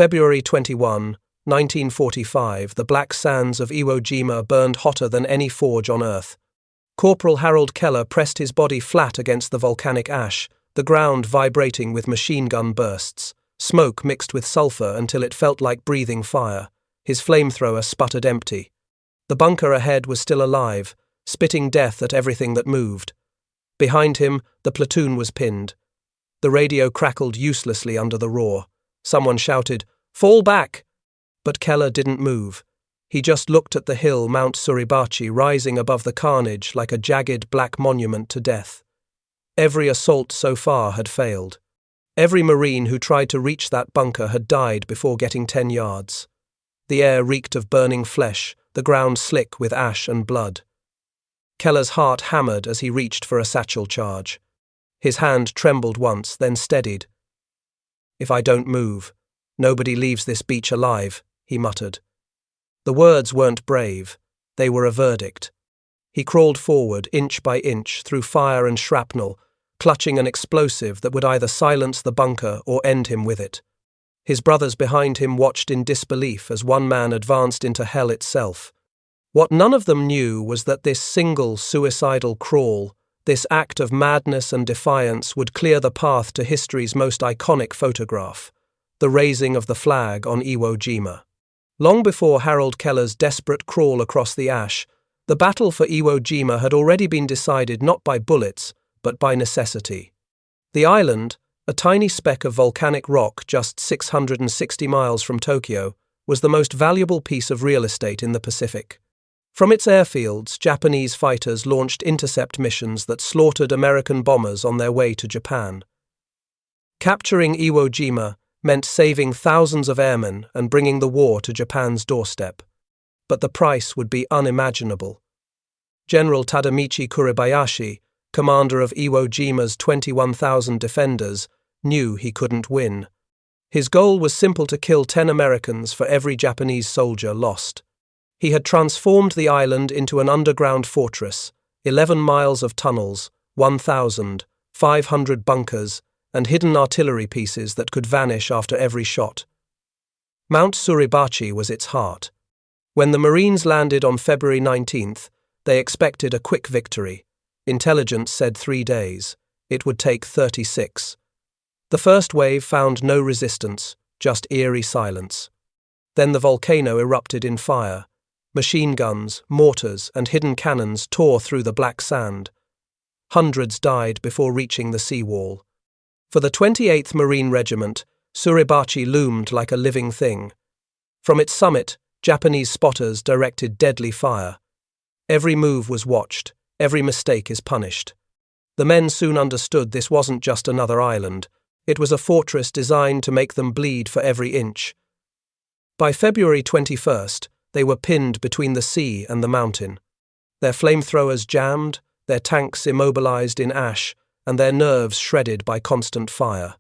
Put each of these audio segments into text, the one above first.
February 21, 1945, the black sands of Iwo Jima burned hotter than any forge on Earth. Corporal Harold Keller pressed his body flat against the volcanic ash, the ground vibrating with machine gun bursts. Smoke mixed with sulfur until it felt like breathing fire. His flamethrower sputtered empty. The bunker ahead was still alive, spitting death at everything that moved. Behind him, the platoon was pinned. The radio crackled uselessly under the roar. Someone shouted, "Fall back!" But Keller didn't move. He just looked at the hill Mount Suribachi rising above the carnage like a jagged black monument to death. Every assault so far had failed. Every Marine who tried to reach that bunker had died before getting 10 yards. The air reeked of burning flesh, the ground slick with ash and blood. Keller's heart hammered as he reached for a satchel charge. His hand trembled once, then steadied. "If I don't move, nobody leaves this beach alive," he muttered. The words weren't brave, they were a verdict. He crawled forward, inch by inch, through fire and shrapnel, clutching an explosive that would either silence the bunker or end him with it. His brothers behind him watched in disbelief as one man advanced into hell itself. What none of them knew was that this single suicidal crawl, this act of madness and defiance, would clear the path to history's most iconic photograph, the raising of the flag on Iwo Jima. Long before Harold Keller's desperate crawl across the ash, the battle for Iwo Jima had already been decided not by bullets, but by necessity. The island, a tiny speck of volcanic rock just 660 miles from Tokyo, was the most valuable piece of real estate in the Pacific. From its airfields, Japanese fighters launched intercept missions that slaughtered American bombers on their way to Japan. Capturing Iwo Jima meant saving thousands of airmen and bringing the war to Japan's doorstep. But the price would be unimaginable. General Tadamichi Kuribayashi, commander of Iwo Jima's 21,000 defenders, knew he couldn't win. His goal was simple: to kill 10 Americans for every Japanese soldier lost. He had transformed the island into an underground fortress, 11 miles of tunnels, 1,500 bunkers, and hidden artillery pieces that could vanish after every shot. Mount Suribachi was its heart. When the Marines landed on February 19th, they expected a quick victory. Intelligence said 3 days. It would take 36. The first wave found no resistance, just eerie silence. Then the volcano erupted in fire. Machine guns, mortars, and hidden cannons tore through the black sand. Hundreds died before reaching the seawall. For the 28th Marine Regiment, Suribachi loomed like a living thing. From its summit, Japanese spotters directed deadly fire. Every move was watched, every mistake is punished. The men soon understood this wasn't just another island. It was a fortress designed to make them bleed for every inch. By February 21st, they were pinned between the sea and the mountain. Their flamethrowers jammed, their tanks immobilized in ash, and their nerves shredded by constant fire.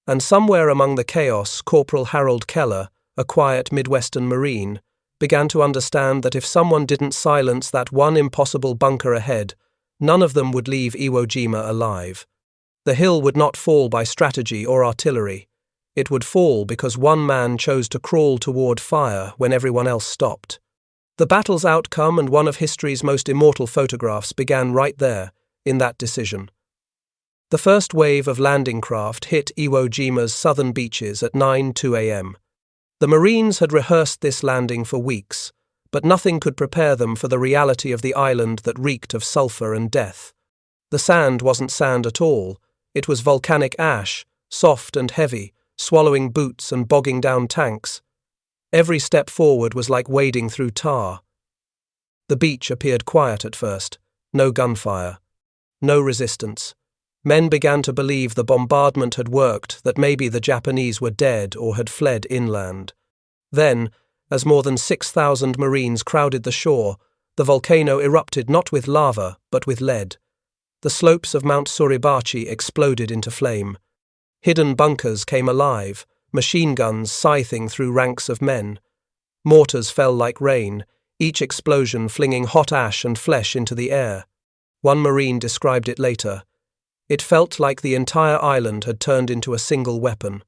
And somewhere among the chaos, Corporal Harold Keller, a quiet Midwestern Marine, began to understand that if someone didn't silence that one impossible bunker ahead, none of them would leave Iwo Jima alive. The hill would not fall by strategy or artillery. It would fall because one man chose to crawl toward fire when everyone else stopped. The battle's outcome and one of history's most immortal photographs began right there, in that decision. The first wave of landing craft hit Iwo Jima's southern beaches at 9:02 a.m. The Marines had rehearsed this landing for weeks, but nothing could prepare them for the reality of the island that reeked of sulfur and death. The sand wasn't sand at all. It was volcanic ash, soft and heavy, swallowing boots and bogging down tanks. Every step forward was like wading through tar. The beach appeared quiet at first. No gunfire. No resistance. Men began to believe the bombardment had worked, that maybe the Japanese were dead or had fled inland. Then, as more than 6,000 Marines crowded the shore, the volcano erupted not with lava, but with lead. The slopes of Mount Suribachi exploded into flame. Hidden bunkers came alive, machine guns scything through ranks of men. Mortars fell like rain, each explosion flinging hot ash and flesh into the air. One Marine described it later. It felt like the entire island had turned into a single weapon.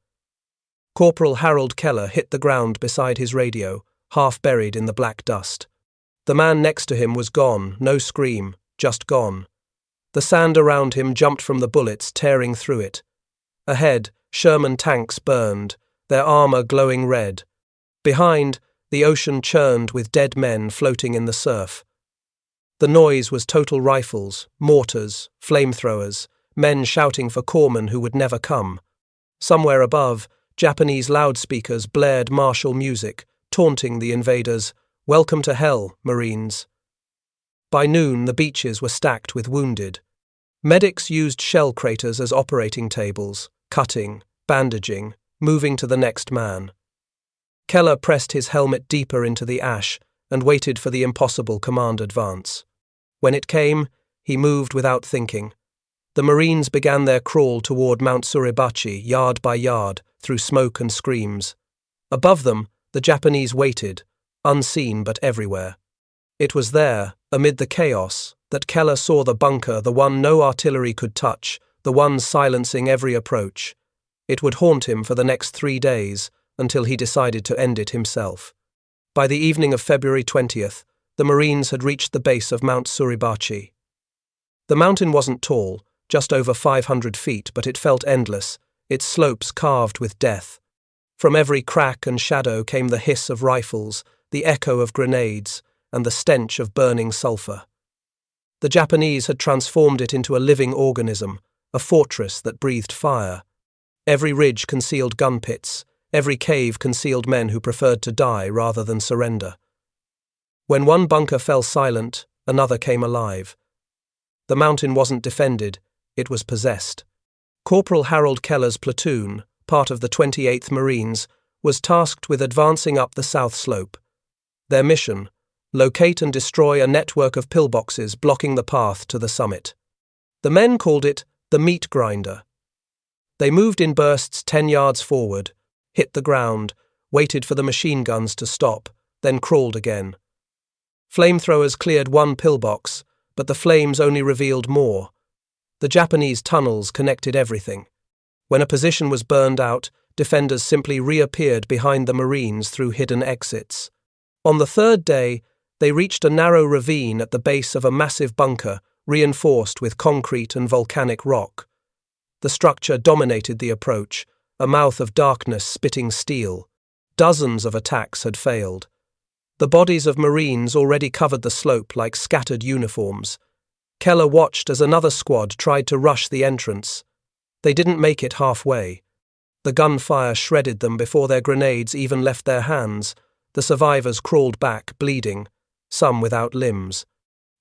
Corporal Harold Keller hit the ground beside his radio, half buried in the black dust. The man next to him was gone, no scream, just gone. The sand around him jumped from the bullets, tearing through it. Ahead, Sherman tanks burned, their armor glowing red. Behind, the ocean churned with dead men floating in the surf. The noise was total rifles, mortars, flamethrowers, men shouting for corpsmen who would never come. Somewhere above, Japanese loudspeakers blared martial music, taunting the invaders, "Welcome to hell, Marines." By noon, the beaches were stacked with wounded. Medics used shell craters as operating tables, cutting, bandaging, moving to the next man. Keller pressed his helmet deeper into the ash and waited for the impossible command advance. When it came, he moved without thinking. The Marines began their crawl toward Mount Suribachi, yard by yard, through smoke and screams. Above them, the Japanese waited, unseen but everywhere. It was there, amid the chaos, that Keller saw the bunker, the one no artillery could touch, the one silencing every approach. It would haunt him for the next 3 days, until he decided to end it himself. By the evening of February 20th, the Marines had reached the base of Mount Suribachi. The mountain wasn't tall, just over 500 feet, but it felt endless, its slopes carved with death. From every crack and shadow came the hiss of rifles, the echo of grenades, and the stench of burning sulfur. The Japanese had transformed it into a living organism, a fortress that breathed fire. Every ridge concealed gun pits, every cave concealed men who preferred to die rather than surrender. When one bunker fell silent, another came alive. The mountain wasn't defended, it was possessed. Corporal Harold Keller's platoon, part of the 28th Marines, was tasked with advancing up the south slope. Their mission: locate and destroy a network of pillboxes blocking the path to the summit. The men called it the meat grinder. They moved in bursts 10 yards forward, hit the ground, waited for the machine guns to stop, then crawled again. Flamethrowers cleared one pillbox, but the flames only revealed more. The Japanese tunnels connected everything. When a position was burned out, defenders simply reappeared behind the Marines through hidden exits. On the third day, they reached a narrow ravine at the base of a massive bunker reinforced with concrete and volcanic rock. The structure dominated the approach, a mouth of darkness spitting steel. Dozens of attacks had failed. The bodies of Marines already covered the slope like scattered uniforms. Keller watched as another squad tried to rush the entrance. They didn't make it halfway. The gunfire shredded them before their grenades even left their hands. The survivors crawled back, bleeding, some without limbs.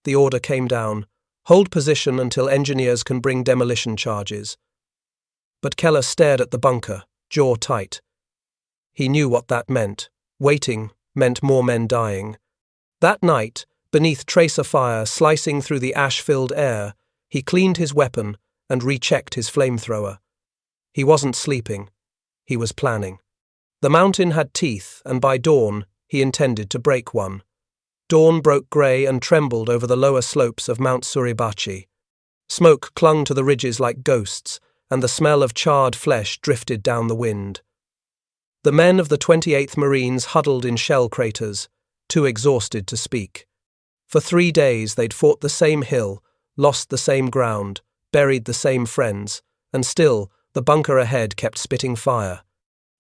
The order came down: hold position until engineers can bring demolition charges. But Keller stared at the bunker, jaw tight. He knew what that meant. Waiting meant more men dying. That night, beneath tracer fire slicing through the ash-filled air, he cleaned his weapon and rechecked his flamethrower. He wasn't sleeping. He was planning. The mountain had teeth, and by dawn, he intended to break one. Dawn broke grey and trembled over the lower slopes of Mount Suribachi. Smoke clung to the ridges like ghosts, and the smell of charred flesh drifted down the wind. The men of the 28th Marines huddled in shell craters, too exhausted to speak. For 3 days they'd fought the same hill, lost the same ground, buried the same friends, and still the bunker ahead kept spitting fire.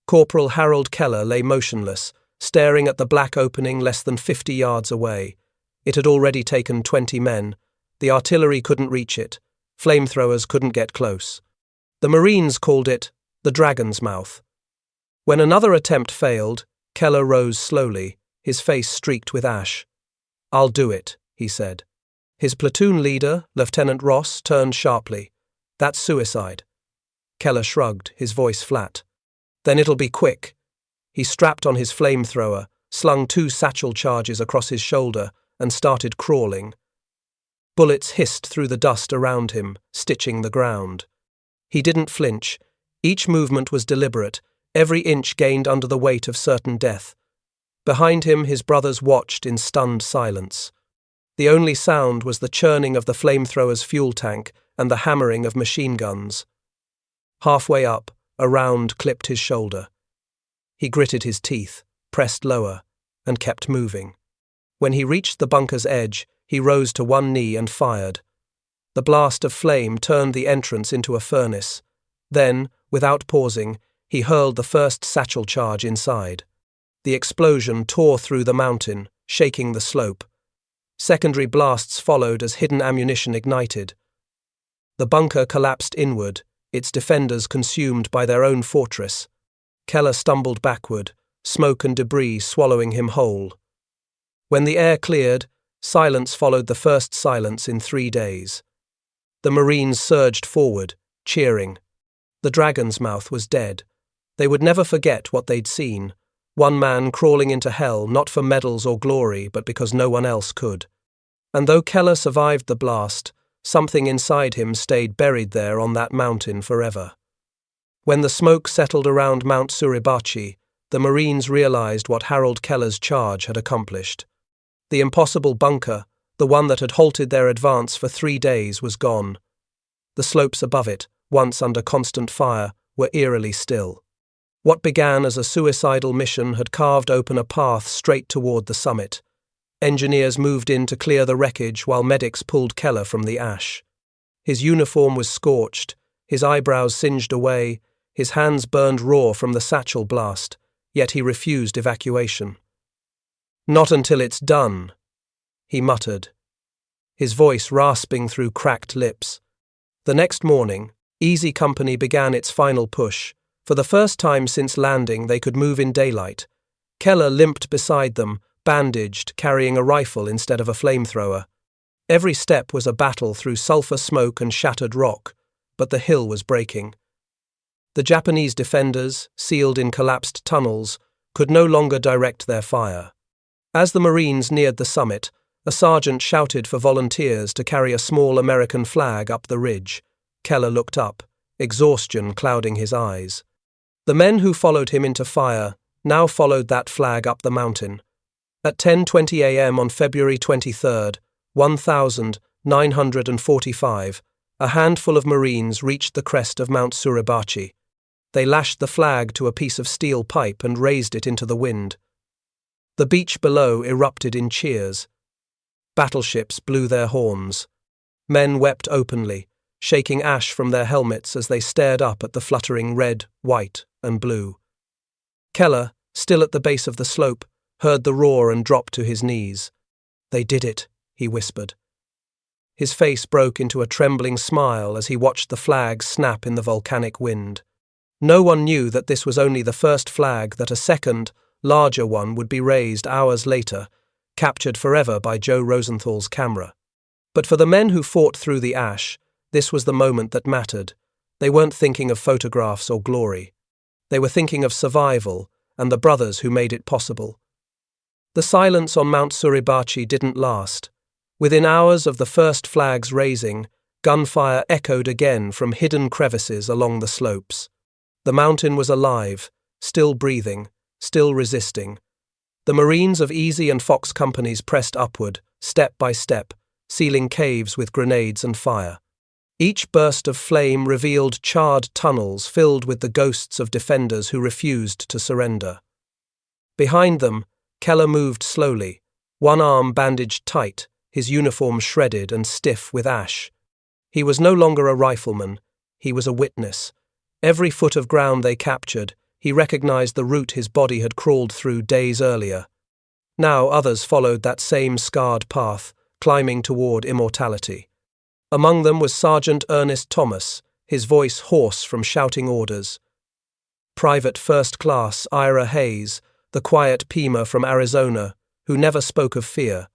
Corporal Harold Keller lay motionless, staring at the black opening less than 50 yards away. It had already taken 20 men. The artillery couldn't reach it. Flamethrowers couldn't get close. The Marines called it the Dragon's Mouth. When another attempt failed, Keller rose slowly, his face streaked with ash. "I'll do it," he said. His platoon leader, Lieutenant Ross, turned sharply. "That's suicide." Keller shrugged, his voice flat. "Then it'll be quick." He strapped on his flamethrower, slung 2 satchel charges across his shoulder, and started crawling. Bullets hissed through the dust around him, stitching the ground. He didn't flinch. Each movement was deliberate, every inch gained under the weight of certain death. Behind him, his brothers watched in stunned silence. The only sound was the churning of the flamethrower's fuel tank and the hammering of machine guns. Halfway up, a round clipped his shoulder. He gritted his teeth, pressed lower, and kept moving. When he reached the bunker's edge, he rose to one knee and fired. The blast of flame turned the entrance into a furnace. Then, without pausing, he hurled the first satchel charge inside. The explosion tore through the mountain, shaking the slope. Secondary blasts followed as hidden ammunition ignited. The bunker collapsed inward, its defenders consumed by their own fortress. Keller stumbled backward, smoke and debris swallowing him whole. When the air cleared, silence followed the first silence in 3 days. The Marines surged forward, cheering. The dragon's mouth was dead. They would never forget what they'd seen. One man crawling into hell not for medals or glory, but because no one else could. And though Keller survived the blast, something inside him stayed buried there on that mountain forever. When the smoke settled around Mount Suribachi, the Marines realized what Harold Keller's charge had accomplished. The impossible bunker, the one that had halted their advance for 3 days, was gone. The slopes above it, once under constant fire, were eerily still. What began as a suicidal mission had carved open a path straight toward the summit. Engineers moved in to clear the wreckage while medics pulled Keller from the ash. His uniform was scorched, his eyebrows singed away, his hands burned raw from the satchel blast, yet he refused evacuation. "Not until it's done," he muttered, his voice rasping through cracked lips. The next morning, Easy Company began its final push. For the first time since landing, they could move in daylight. Keller limped beside them, bandaged, carrying a rifle instead of a flamethrower. Every step was a battle through sulfur smoke and shattered rock, but the hill was breaking. The Japanese defenders, sealed in collapsed tunnels, could no longer direct their fire. As the Marines neared the summit, a sergeant shouted for volunteers to carry a small American flag up the ridge. Keller looked up, exhaustion clouding his eyes. The men who followed him into fire now followed that flag up the mountain. At 10:20 a.m. on February 23, 1945, a handful of Marines reached the crest of Mount Suribachi. They lashed the flag to a piece of steel pipe and raised it into the wind. The beach below erupted in cheers. Battleships blew their horns. Men wept openly, shaking ash from their helmets as they stared up at the fluttering red, white, and blue. Keller, still at the base of the slope, heard the roar and dropped to his knees. "They did it," he whispered. His face broke into a trembling smile as he watched the flag snap in the volcanic wind. No one knew that this was only the first flag, that a second, larger one would be raised hours later, captured forever by Joe Rosenthal's camera. But for the men who fought through the ash, this was the moment that mattered. They weren't thinking of photographs or glory. They were thinking of survival and the brothers who made it possible. The silence on Mount Suribachi didn't last. Within hours of the first flag's raising, gunfire echoed again from hidden crevices along the slopes. The mountain was alive, still breathing, still resisting. The Marines of Easy and Fox companies pressed upward, step by step, sealing caves with grenades and fire. Each burst of flame revealed charred tunnels filled with the ghosts of defenders who refused to surrender. Behind them, Keller moved slowly, one arm bandaged tight, his uniform shredded and stiff with ash. He was no longer a rifleman, he was a witness. Every foot of ground they captured, he recognized the route his body had crawled through days earlier. Now others followed that same scarred path, climbing toward immortality. Among them was Sergeant Ernest Thomas, his voice hoarse from shouting orders. Private First Class Ira Hayes, the quiet Pima from Arizona, who never spoke of fear.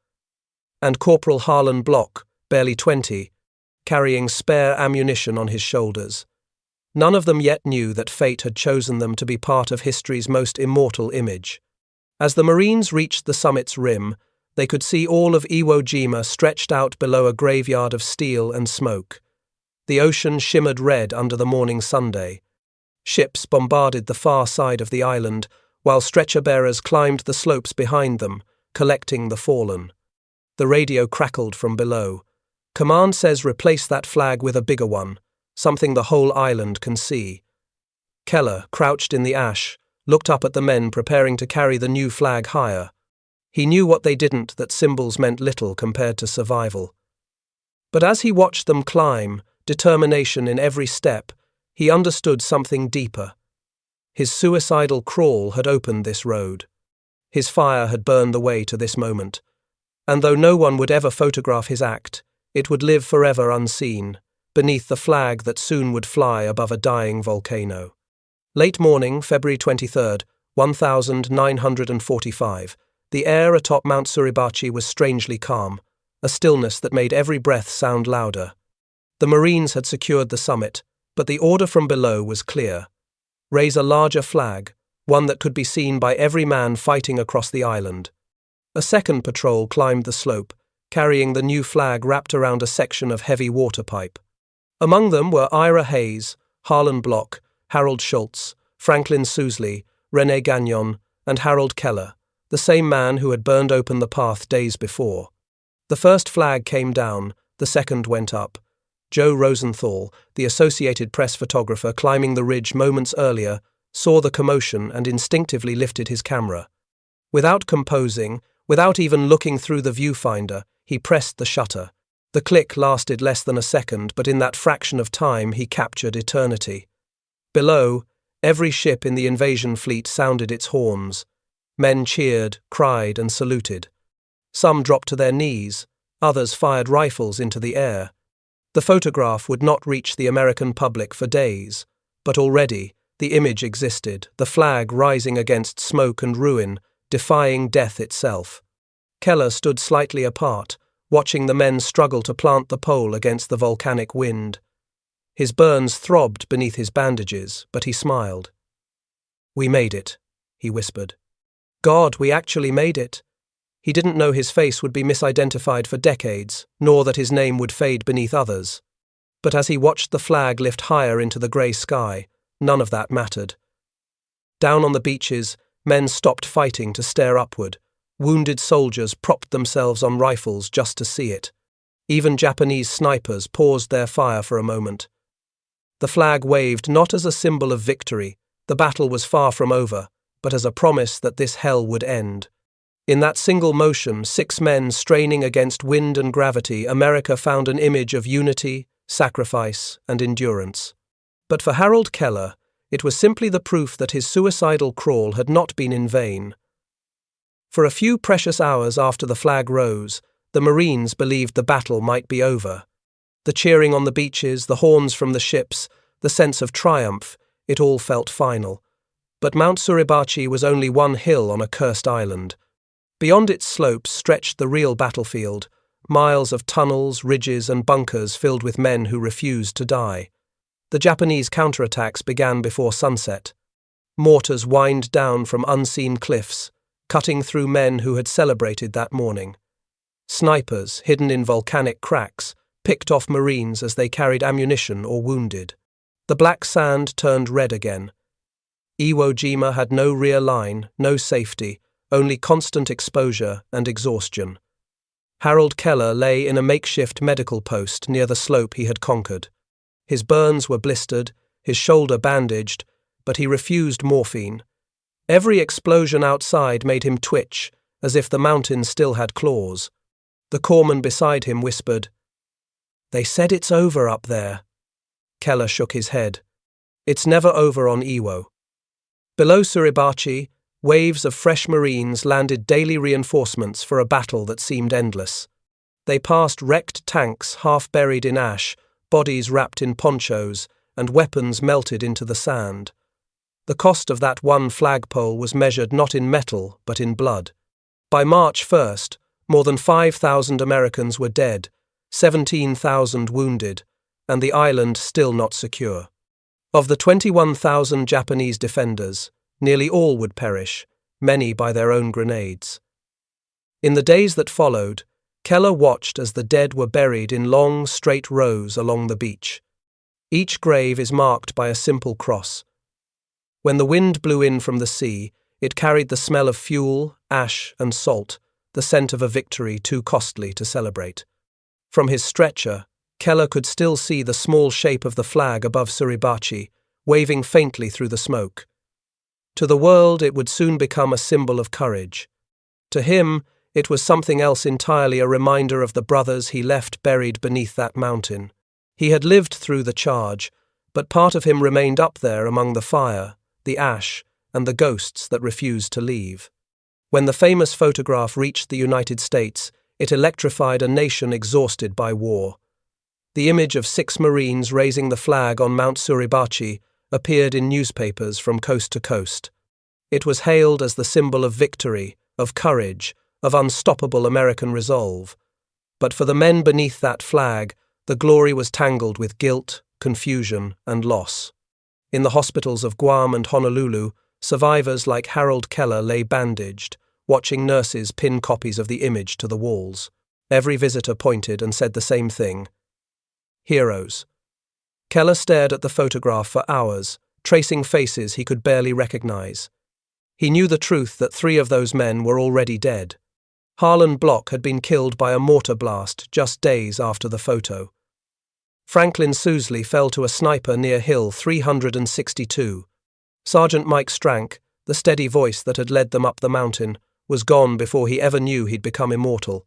And Corporal Harlan Block, barely 20, carrying spare ammunition on his shoulders. None of them yet knew that fate had chosen them to be part of history's most immortal image. As the Marines reached the summit's rim, they could see all of Iwo Jima stretched out below a graveyard of steel and smoke. The ocean shimmered red under the morning sunday. Ships bombarded the far side of the island, while stretcher-bearers climbed the slopes behind them, collecting the fallen. The radio crackled from below. "Command says replace that flag with a bigger one, something the whole island can see." Keller, crouched in the ash, looked up at the men preparing to carry the new flag higher. He knew what they didn't, that symbols meant little compared to survival. But as he watched them climb, determination in every step, he understood something deeper. His suicidal crawl had opened this road. His fire had burned the way to this moment. And though no one would ever photograph his act, it would live forever unseen, beneath the flag that soon would fly above a dying volcano. Late morning, February 23rd, 1945, the air atop Mount Suribachi was strangely calm, a stillness that made every breath sound louder. The Marines had secured the summit, but the order from below was clear. Raise a larger flag, one that could be seen by every man fighting across the island. A second patrol climbed the slope, carrying the new flag wrapped around a section of heavy water pipe. Among them were Ira Hayes, Harlan Block, Harold Schultz, Franklin Sousley, René Gagnon, and Harold Keller, the same man who had burned open the path days before. The first flag came down, the second went up. Joe Rosenthal, the Associated Press photographer climbing the ridge moments earlier, saw the commotion and instinctively lifted his camera. Without composing, without even looking through the viewfinder, he pressed the shutter. The click lasted less than a second, but in that fraction of time he captured eternity. Below, every ship in the invasion fleet sounded its horns. Men cheered, cried, and saluted. Some dropped to their knees, others fired rifles into the air. The photograph would not reach the American public for days, but already the image existed, the flag rising against smoke and ruin, defying death itself. Keller stood slightly apart, watching the men struggle to plant the pole against the volcanic wind. His burns throbbed beneath his bandages, but he smiled. "We made it," he whispered. "God, we actually made it." He didn't know his face would be misidentified for decades, nor that his name would fade beneath others. But as he watched the flag lift higher into the grey sky, none of that mattered. Down on the beaches, men stopped fighting to stare upward. Wounded soldiers propped themselves on rifles just to see it. Even Japanese snipers paused their fire for a moment. The flag waved not as a symbol of victory, the battle was far from over, but as a promise that this hell would end. In that single motion, 6 men straining against wind and gravity, America found an image of unity, sacrifice, and endurance. But for Harold Keller, it was simply the proof that his suicidal crawl had not been in vain. For a few precious hours after the flag rose, the Marines believed the battle might be over. The cheering on the beaches, the horns from the ships, the sense of triumph, it all felt final. But Mount Suribachi was only one hill on a cursed island. Beyond its slopes stretched the real battlefield, miles of tunnels, ridges, and bunkers filled with men who refused to die. The Japanese counterattacks began before sunset. Mortars whined down from unseen cliffs, cutting through men who had celebrated that morning. Snipers, hidden in volcanic cracks, picked off Marines as they carried ammunition or wounded. The black sand turned red again. Iwo Jima had no rear line, no safety, only constant exposure and exhaustion. Harold Keller lay in a makeshift medical post near the slope he had conquered. His burns were blistered, his shoulder bandaged, but he refused morphine. Every explosion outside made him twitch, as if the mountain still had claws. The corpsman beside him whispered, "They said it's over up there." Keller shook his head. "It's never over on Iwo." Below Suribachi, waves of fresh Marines landed daily reinforcements for a battle that seemed endless. They passed wrecked tanks half buried in ash, bodies wrapped in ponchos, and weapons melted into the sand. The cost of that one flagpole was measured not in metal, but in blood. By March 1st, more than 5,000 Americans were dead, 17,000 wounded, and the island still not secure. Of the 21,000 Japanese defenders, nearly all would perish, many by their own grenades. In the days that followed, Keller watched as the dead were buried in long, straight rows along the beach. Each grave is marked by a simple cross. When the wind blew in from the sea, it carried the smell of fuel, ash, and salt, the scent of a victory too costly to celebrate. From his stretcher, Keller could still see the small shape of the flag above Suribachi, waving faintly through the smoke. To the world, it would soon become a symbol of courage. To him, it was something else entirely, a reminder of the brothers he left buried beneath that mountain. He had lived through the charge, but part of him remained up there among the fire, the ash, and the ghosts that refused to leave. When the famous photograph reached the United States, it electrified a nation exhausted by war. The image of 6 Marines raising the flag on Mount Suribachi appeared in newspapers from coast to coast. It was hailed as the symbol of victory, of courage, of unstoppable American resolve. But for the men beneath that flag, the glory was tangled with guilt, confusion, and loss. In the hospitals of Guam and Honolulu, survivors like Harold Keller lay bandaged, watching nurses pin copies of the image to the walls. Every visitor pointed and said the same thing: heroes. Keller stared at the photograph for hours, tracing faces he could barely recognize. He knew the truth that 3 of those men were already dead. Harlan Block had been killed by a mortar blast just days after the photo. Franklin Sousley fell to a sniper near Hill 362. Sergeant Mike Strank, the steady voice that had led them up the mountain, was gone before he ever knew he'd become immortal.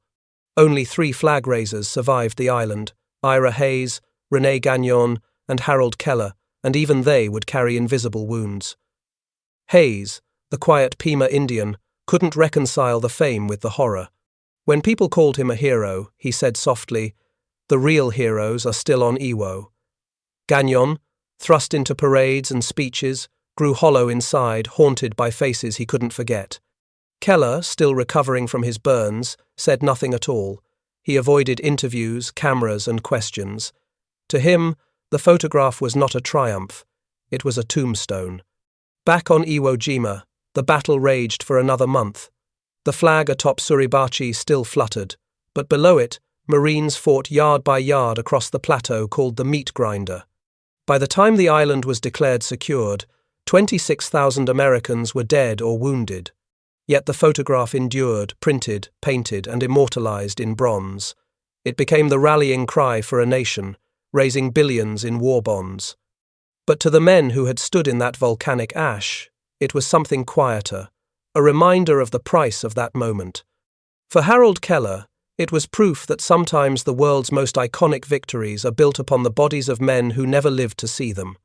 Only 3 flag raisers survived the island: Ira Hayes, Rene Gagnon, and Harold Keller, and even they would carry invisible wounds. Hayes, the quiet Pima Indian, couldn't reconcile the fame with the horror. When people called him a hero, he said softly, "The real heroes are still on Iwo." Gagnon, thrust into parades and speeches, grew hollow inside, haunted by faces he couldn't forget. Keller, still recovering from his burns, said nothing at all. He avoided interviews, cameras, and questions. To him, the photograph was not a triumph. It was a tombstone. Back on Iwo Jima, the battle raged for another month. The flag atop Suribachi still fluttered, but below it, Marines fought yard by yard across the plateau called the Meat Grinder. By the time the island was declared secured, 26,000 Americans were dead or wounded. Yet the photograph endured, printed, painted, and immortalized in bronze. It became the rallying cry for a nation, raising billions in war bonds. But to the men who had stood in that volcanic ash, it was something quieter, a reminder of the price of that moment. For Harold Keller, it was proof that sometimes the world's most iconic victories are built upon the bodies of men who never lived to see them.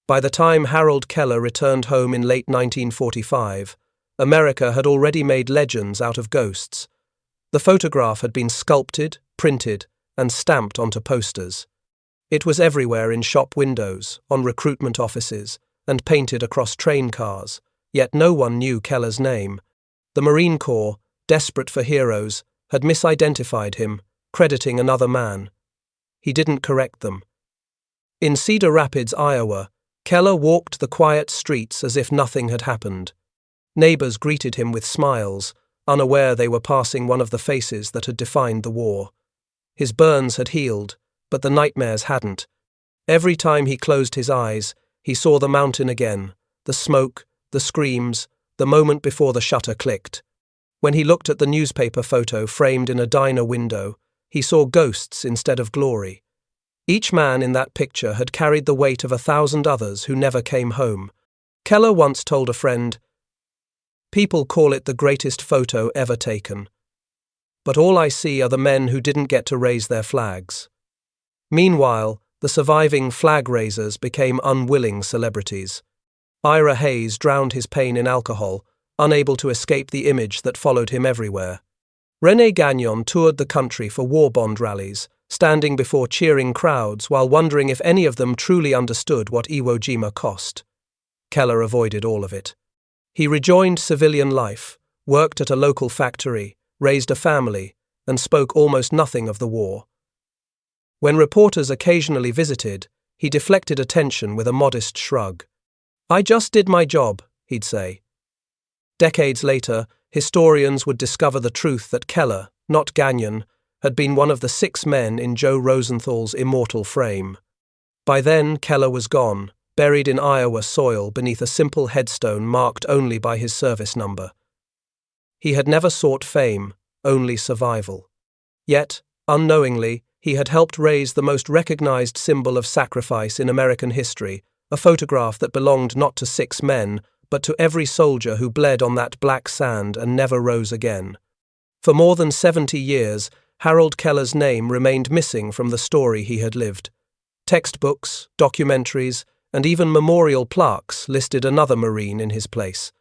By the time Harold Keller returned home in late 1945, America had already made legends out of ghosts. The photograph had been sculpted, printed, and stamped onto posters. It was everywhere, in shop windows, on recruitment offices, and painted across train cars, yet no one knew Keller's name. The Marine Corps, desperate for heroes, had misidentified him, crediting another man. He didn't correct them. In Cedar Rapids, Iowa, Keller walked the quiet streets as if nothing had happened. Neighbors greeted him with smiles, unaware they were passing one of the faces that had defined the war. His burns had healed, but the nightmares hadn't. Every time he closed his eyes, he saw the mountain again, the smoke, the screams, the moment before the shutter clicked. When he looked at the newspaper photo framed in a diner window, he saw ghosts instead of glory. Each man in that picture had carried the weight of 1,000 others who never came home. Keller once told a friend, "People call it the greatest photo ever taken. But all I see are the men who didn't get to raise their flags." Meanwhile, the surviving flag raisers became unwilling celebrities. Ira Hayes drowned his pain in alcohol, unable to escape the image that followed him everywhere. Rene Gagnon toured the country for war bond rallies, standing before cheering crowds while wondering if any of them truly understood what Iwo Jima cost. Keller avoided all of it. He rejoined civilian life, worked at a local factory, raised a family, and spoke almost nothing of the war. When reporters occasionally visited, he deflected attention with a modest shrug. "I just did my job," he'd say. Decades later, historians would discover the truth that Keller, not Gagnon, had been one of the 6 men in Joe Rosenthal's immortal frame. By then, Keller was gone, buried in Iowa soil beneath a simple headstone marked only by his service number. He had never sought fame, only survival. Yet, unknowingly, he had helped raise the most recognized symbol of sacrifice in American history, a photograph that belonged not to 6 men, but to every soldier who bled on that black sand and never rose again. For more than 70 years, Harold Keller's name remained missing from the story he had lived. Textbooks, documentaries, and even memorial plaques listed another Marine in his place.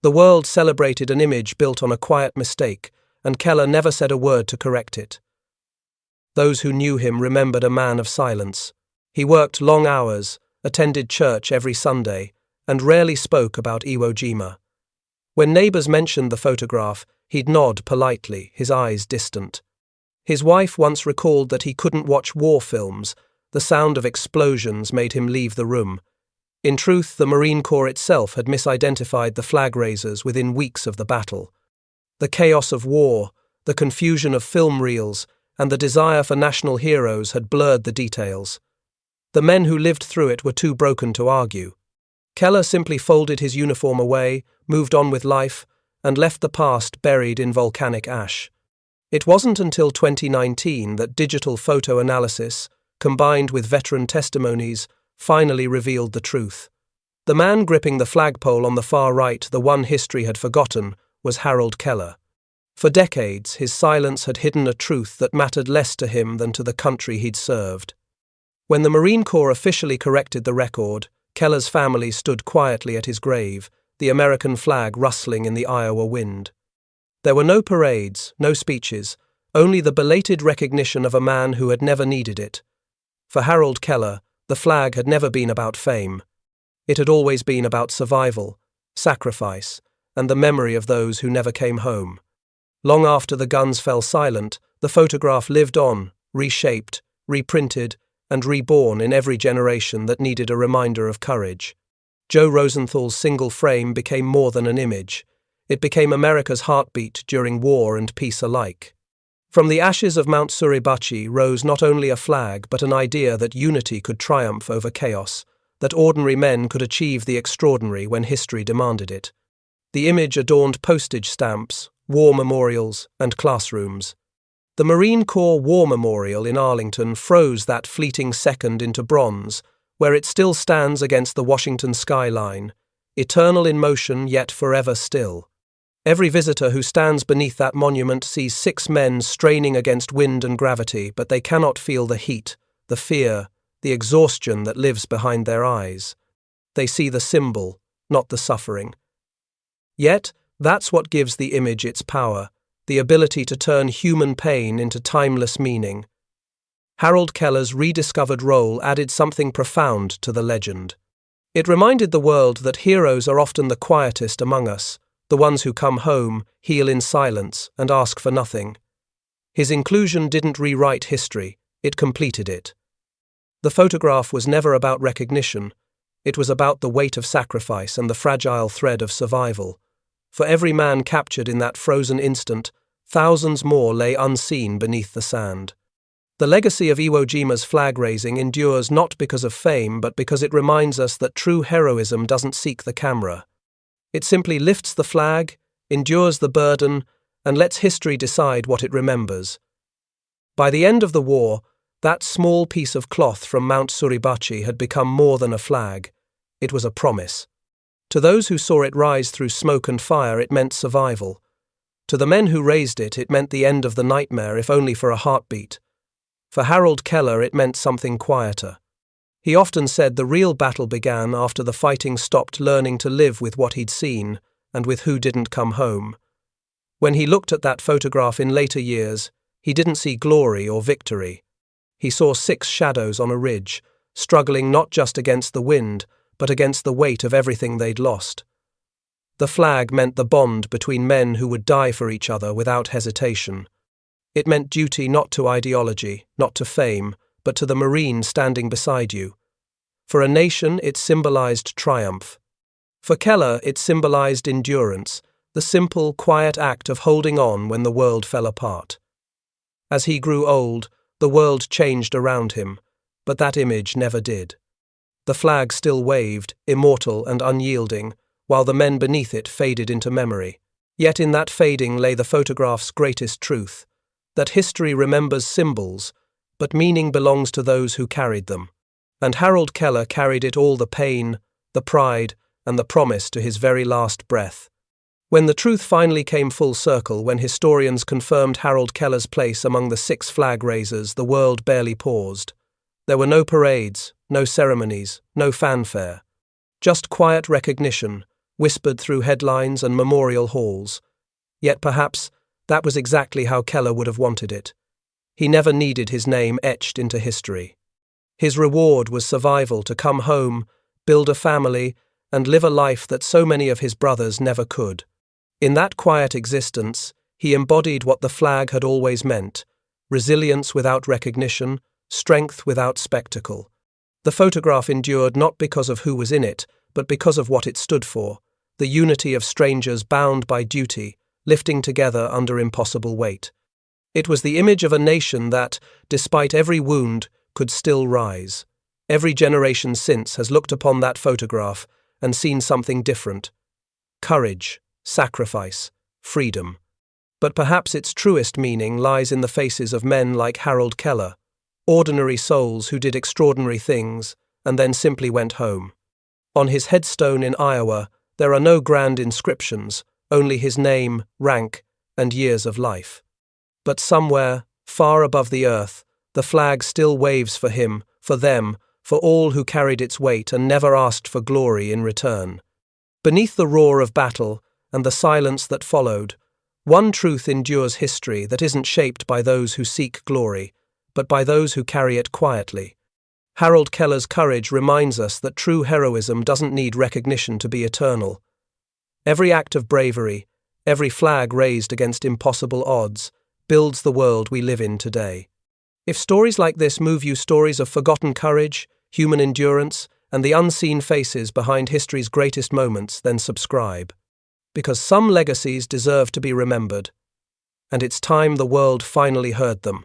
The world celebrated an image built on a quiet mistake, and Keller never said a word to correct it. Those who knew him remembered a man of silence. He worked long hours, attended church every Sunday, and rarely spoke about Iwo Jima. When neighbors mentioned the photograph, he'd nod politely, his eyes distant. His wife once recalled that he couldn't watch war films. The sound of explosions made him leave the room. In truth, the Marine Corps itself had misidentified the flag raisers within weeks of the battle. The chaos of war, the confusion of film reels, and the desire for national heroes had blurred the details. The men who lived through it were too broken to argue. Keller simply folded his uniform away, moved on with life, and left the past buried in volcanic ash. It wasn't until 2019 that digital photo analysis, combined with veteran testimonies, finally revealed the truth. The man gripping the flagpole on the far right, the one history had forgotten, was Harold Keller. For decades, his silence had hidden a truth that mattered less to him than to the country he'd served. When the Marine Corps officially corrected the record, Keller's family stood quietly at his grave, the American flag rustling in the Iowa wind. There were no parades, no speeches, only the belated recognition of a man who had never needed it. For Harold Keller, the flag had never been about fame. It had always been about survival, sacrifice, and the memory of those who never came home. Long after the guns fell silent, the photograph lived on, reshaped, reprinted, and reborn in every generation that needed a reminder of courage. Joe Rosenthal's single frame became more than an image. It became America's heartbeat during war and peace alike. From the ashes of Mount Suribachi rose not only a flag but an idea that unity could triumph over chaos, that ordinary men could achieve the extraordinary when history demanded it. The image adorned postage stamps, war memorials, and classrooms. The Marine Corps War Memorial in Arlington froze that fleeting second into bronze, where it still stands against the Washington skyline, eternal in motion yet forever still. Every visitor who stands beneath that monument sees 6 men straining against wind and gravity, but they cannot feel the heat, the fear, the exhaustion that lives behind their eyes. They see the symbol, not the suffering. Yet, that's what gives the image its power, the ability to turn human pain into timeless meaning. Harold Keller's rediscovered role added something profound to the legend. It reminded the world that heroes are often the quietest among us, the ones who come home, heal in silence, and ask for nothing. His inclusion didn't rewrite history, it completed it. The photograph was never about recognition, it was about the weight of sacrifice and the fragile thread of survival. For every man captured in that frozen instant, thousands more lay unseen beneath the sand. The legacy of Iwo Jima's flag raising endures not because of fame, but because it reminds us that true heroism doesn't seek the camera. It simply lifts the flag, endures the burden, and lets history decide what it remembers. By the end of the war, that small piece of cloth from Mount Suribachi had become more than a flag. It was a promise. To those who saw it rise through smoke and fire, it meant survival. To the men who raised it, it meant the end of the nightmare, if only for a heartbeat. For Harold Keller, it meant something quieter. He often said the real battle began after the fighting stopped learning to live with what he'd seen and with who didn't come home. When he looked at that photograph in later years, he didn't see glory or victory. He saw 6 shadows on a ridge, struggling not just against the wind, but against the weight of everything they'd lost. The flag meant the bond between men who would die for each other without hesitation. It meant duty not to ideology, not to fame, but to the Marine standing beside you. For a nation, it symbolized triumph. For Keller, it symbolized endurance, the simple, quiet act of holding on when the world fell apart. As he grew old, the world changed around him, but that image never did. The flag still waved, immortal and unyielding, while the men beneath it faded into memory. Yet in that fading lay the photograph's greatest truth, that history remembers symbols, but meaning belongs to those who carried them. And Harold Keller carried it all: the pain, the pride, and the promise to his very last breath. When the truth finally came full circle, when historians confirmed Harold Keller's place among the 6 flag raisers, the world barely paused. There were no parades, no ceremonies, no fanfare. Just quiet recognition, whispered through headlines and memorial halls. Yet perhaps that was exactly how Keller would have wanted it. He never needed his name etched into history. His reward was survival, to come home, build a family, and live a life that so many of his brothers never could. In that quiet existence, he embodied what the flag had always meant: resilience without recognition, strength without spectacle. The photograph endured not because of who was in it, but because of what it stood for: the unity of strangers bound by duty, lifting together under impossible weight. It was the image of a nation that, despite every wound, could still rise. Every generation since has looked upon that photograph and seen something different: courage, sacrifice, freedom. But perhaps its truest meaning lies in the faces of men like Harold Keller, ordinary souls who did extraordinary things and then simply went home. On his headstone in Iowa, there are no grand inscriptions, only his name, rank, and years of life. But somewhere, far above the earth, the flag still waves for him, for them, for all who carried its weight and never asked for glory in return. Beneath the roar of battle and the silence that followed, one truth endures history that isn't shaped by those who seek glory, but by those who carry it quietly. Harold Keller's courage reminds us that true heroism doesn't need recognition to be eternal. Every act of bravery, every flag raised against impossible odds, builds the world we live in today. If stories like this move you, stories of forgotten courage, human endurance, and the unseen faces behind history's greatest moments, then subscribe. Because some legacies deserve to be remembered, and it's time the world finally heard them.